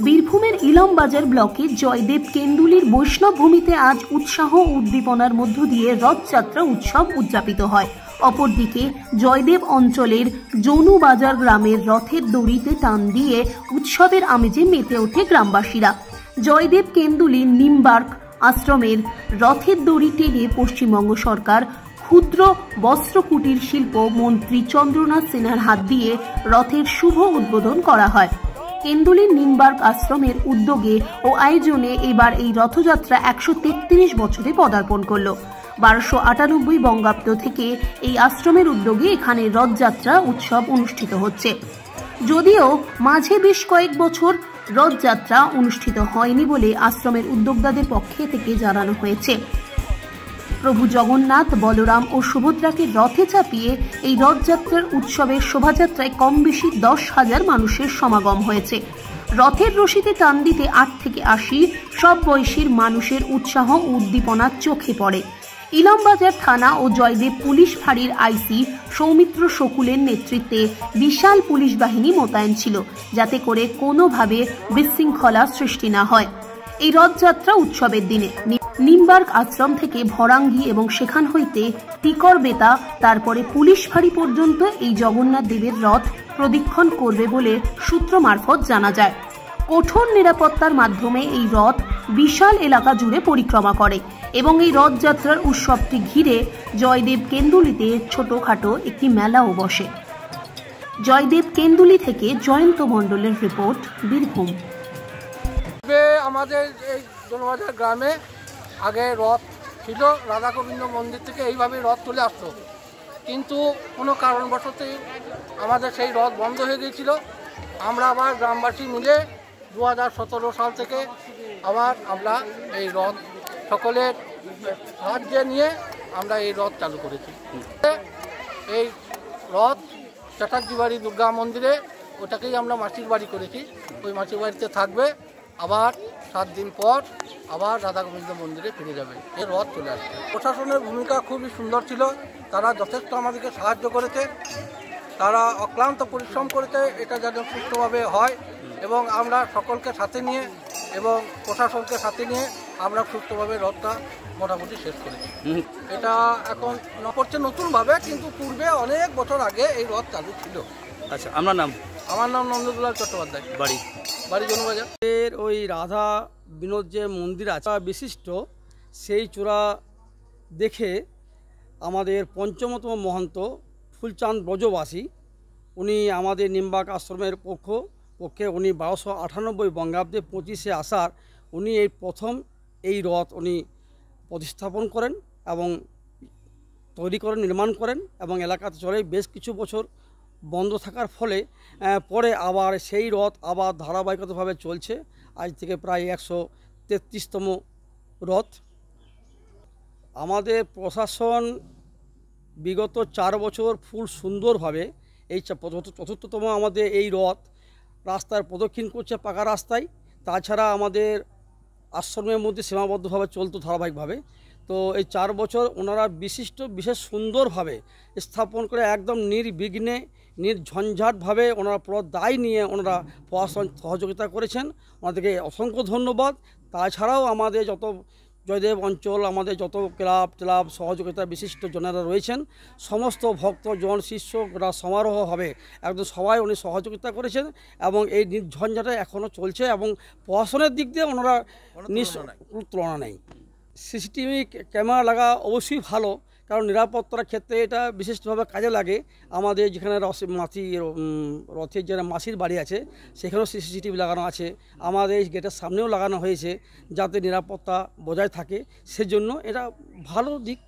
বীরভূমের ইলামবাজার ব্লকে জয়দেব কেন্দুলির বৈষ্ণব ভূমিতে আজ উৎসাহ ও উদ্দীপনার মধ্য দিয়ে রথযাত্রা উৎসব উদযাপিত হয়। অপরদিকে জয়দেব অঞ্চলের জনুবাজার গ্রামের রথের দড়িতে টান দিয়ে উৎসবের আমেজে মেতে ওঠে গ্রামবাসীরা। জয়দেব কেন্দুলির নিমবার্গ আশ্রমের রথের দড়ি টেনে পশ্চিমবঙ্গ সরকার ক্ষুদ্র বস্ত্র কুটির শিল্প মন্ত্রী চন্দ্রনাথ সিনহার হাত দিয়ে রথের শুভ উদ্বোধন করা হয়। কেন্দুলির নিমবার্গ আশ্রমের উদ্যোগে ও আয়োজনে এবার এই রথযাত্রা 133 বছরে পদার্পণ করল। 1298 বঙ্গাব্দ থেকে এই আশ্রমের উদ্যোগে এখানে রথযাত্রা উৎসব অনুষ্ঠিত হচ্ছে। যদিও মাঝে বেশ কয়েক বছর রথযাত্রা অনুষ্ঠিত হয়নি বলে আশ্রমের উদ্যোক্তাদের পক্ষে থেকে জানানো হয়েছে। প্রভু জগন্নাথ, বলরাম ও সুভদ্রাকে রথে চাপিয়ে এই রথযাত্রার উৎসবের শোভাযাত্রায় কম বেশি 10,000 মানুষের সমাগম হয়েছে। রথের রশিতে টান দিতে 8 থেকে 80 সব বয়সীর মানুষের উৎসাহ ও উদ্দীপনা চোখে পড়ে। ইলামবাজার থানা ও জয়দেব পুলিশ ফাঁড়ির আইসি সৌমিত্র শকুলের নেতৃত্বে বিশাল পুলিশ বাহিনী মোতায়েন ছিল, যাতে করে কোনোভাবে বিশৃঙ্খলা সৃষ্টি না হয়। এই রথযাত্রা উৎসবের দিনে নিমবার্গ আশ্রম থেকে ভরাঙ্গি এবং সেখান হইতে টিকর বেতা, তারপরে পুলিশ ফাঁড়ি পর্যন্ত এই জগন্নাথ দেবের রথ প্রদক্ষিণ করবে বলে সূত্র মারফত জানা যায়। কঠোর নিরাপত্তার মাধ্যমে এই রথ বিশাল এলাকা জুড়ে পরিক্রমা করে এবং এই রথযাত্রার উৎসবটি ঘিরে জয়দেব কেন্দুলিতে ছোটখাটো একটি মেলাও বসে। জয়দেব কেন্দুলি থেকে জয়ন্ত মণ্ডলের রিপোর্ট, বীরভূম। আমাদের এই জনবাজার গ্রামে আগে রথ ছিল, রাধা গোবিন্দ মন্দির থেকে এইভাবে রথ চলে আসতো, কিন্তু কোনো কারণবশত আমাদের সেই রথ বন্ধ হয়ে গিয়েছিল। আমরা আবার গ্রামবাসী মিলে 2017 সাল থেকে আবার আমরা এই রথ সকলের সাহায্য নিয়ে আমরা এই রথ চালু করেছি। এই রথ চ্যাটার্জি বাড়ি দুর্গা মন্দিরে, ওটাকেই আমরা মাসির বাড়ি করেছি। ওই মাসির বাড়িতে থাকবে, আবার 7 দিন পর আবার রাধা গোবিন্দ মন্দিরে ফিরে যাবে। এই রথ চলে আসবে। প্রশাসনের ভূমিকা খুবই সুন্দর ছিল, তারা যথেষ্ট আমাদেরকে সাহায্য করেছে, তারা অক্লান্ত পরিশ্রম করেছে এটা যেন সুষ্ঠুভাবে হয়, এবং আমরা সকলকে সাথে নিয়ে এবং প্রশাসনকে সাথে নিয়ে আমরা সুষ্ঠুভাবে রথটা মোটামুটি শেষ করেছি। এটা এখন করছে নতুনভাবে, কিন্তু পূর্বে অনেক বছর আগে এই রথ চালু ছিল। আচ্ছা, আমার নাম নন্দদুলাল চট্টোপাধ্যায়, বাড়ি জনবাজার। ওই রাধা বিনোদ যে মন্দির আছে বিশিষ্ট, সেই চূড়া দেখে আমাদের পঞ্চমতম মহন্ত ফুলচাঁদ ব্রজবাসী, উনি আমাদের নিমবার্গ আশ্রমের পক্ষে উনি 1298 বঙ্গাব্দে 25শে আষাঢ় উনি এই প্রথম এই রথ উনি প্রতিস্থাপন করেন এবং তৈরি করেন, নির্মাণ করেন, এবং এলাকাতে চলে বেশ কিছু বছর বন্ধ থাকার ফলে পরে আবার সেই রথ আবার ধারাবাহিকতাভাবে চলছে। আজ থেকে প্রায় 133তম রথ। আমাদের প্রশাসন বিগত 4 বছর ফুল সুন্দরভাবে এই চতুর্থতম আমাদের এই রথ রাস্তার প্রদক্ষিণ করছে, পাকা রাস্তায়। তাছাড়া আমাদের আশ্রমের মধ্যে সীমাবদ্ধভাবে চলতো ধারাবাহিকভাবে। তো এই 4 বছর ওনারা বিশেষ সুন্দরভাবে স্থাপন করে একদম নির্বিঘ্নে নির্ঝঞ্ঝাটভাবে ওনারা পুরো দায় নিয়ে ওনারা প্রশাসন সহযোগিতা করেছেন, ওনাদেরকে অসংখ্য ধন্যবাদ। তাছাড়াও আমাদের যত জয়দেব অঞ্চল, আমাদের যত ক্লাব সহযোগিতা বিশিষ্ট জনেরা রয়েছেন, সমস্ত ভক্তজন শিষ্যরা সমারোহ হবে একদম সবাই উনি সহযোগিতা করেছেন, এবং এই নির্ঝঞ্ঝাটে এখনও চলছে, এবং প্রশাসনের দিক দিয়ে ওনারা তুলনা নেই। সিসিটিভি ক্যামেরা লাগা অবশ্যই ভালো, কারণ নিরাপত্তার ক্ষেত্রে এটা বিশেষভাবে কাজে লাগে। আমাদের যেখানে রথের যে মাসির বাড়ি আছে সেখানেও সিসিটিভি লাগানো আছে, আমাদের এই গেটের সামনেও লাগানো হয়েছে, যাতে নিরাপত্তা বজায় থাকে। সেজন্য এটা ভালো দিক।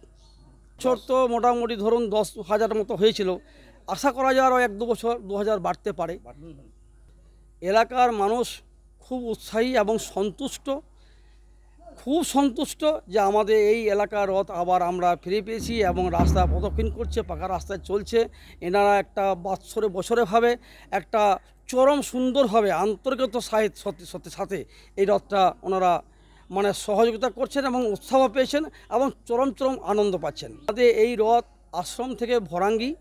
বছর তো মোটামুটি ধরুন 10,000 মতো হয়েছিল, আশা করা যায় আরও 1-2 বছর 2000 বাড়তে পারে। এলাকার মানুষ খুব উৎসাহী এবং খুব সন্তুষ্ট যে আমাদের এই এলাকার রথ আবার আমরা ফিরে পেয়েছি এবং রাস্তা প্রদক্ষিণ করছে, পাকা রাস্তায় চলছে। এনারা একটা বছরে একটা চরম সুন্দরভাবে আন্তরিকতার সাথে এই রথটা ওনারা সহযোগিতা করছেন এবং উৎসাহ পেয়েছেন এবং চরম আনন্দ পাচ্ছেন। আমাদের এই রথ আশ্রম থেকে ভরাঙ্গি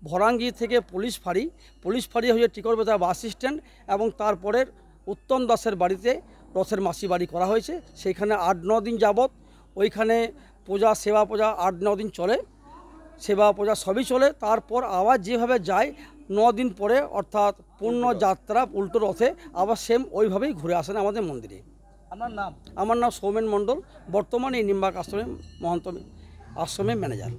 ভরাঙ্গি থেকে পুলিশ ফাঁড়ি হয়ে টিকরবেতা বাস স্ট্যান্ড এবং তারপরের উত্তম দাসের বাড়িতে রথের মাসি বাড়ি করা হয়েছে। সেইখানে 8-9 দিন যাবৎ ওইখানে পূজা সেবা পূজা 8-9 দিন চলে, সেবা পূজা সবই চলে। তারপর আবার যেভাবে যায় 9 দিন পরে অর্থাৎ পূর্ণ যাত্রা উল্টো রথে আবার সেম ওইভাবেই ঘুরে আসেন আমাদের মন্দিরে। আপনার নাম? আমার নাম সৌমেন মণ্ডল, বর্তমানে এই নিম্বাক আশ্রমে মহন্ত আশ্রমের ম্যানেজার।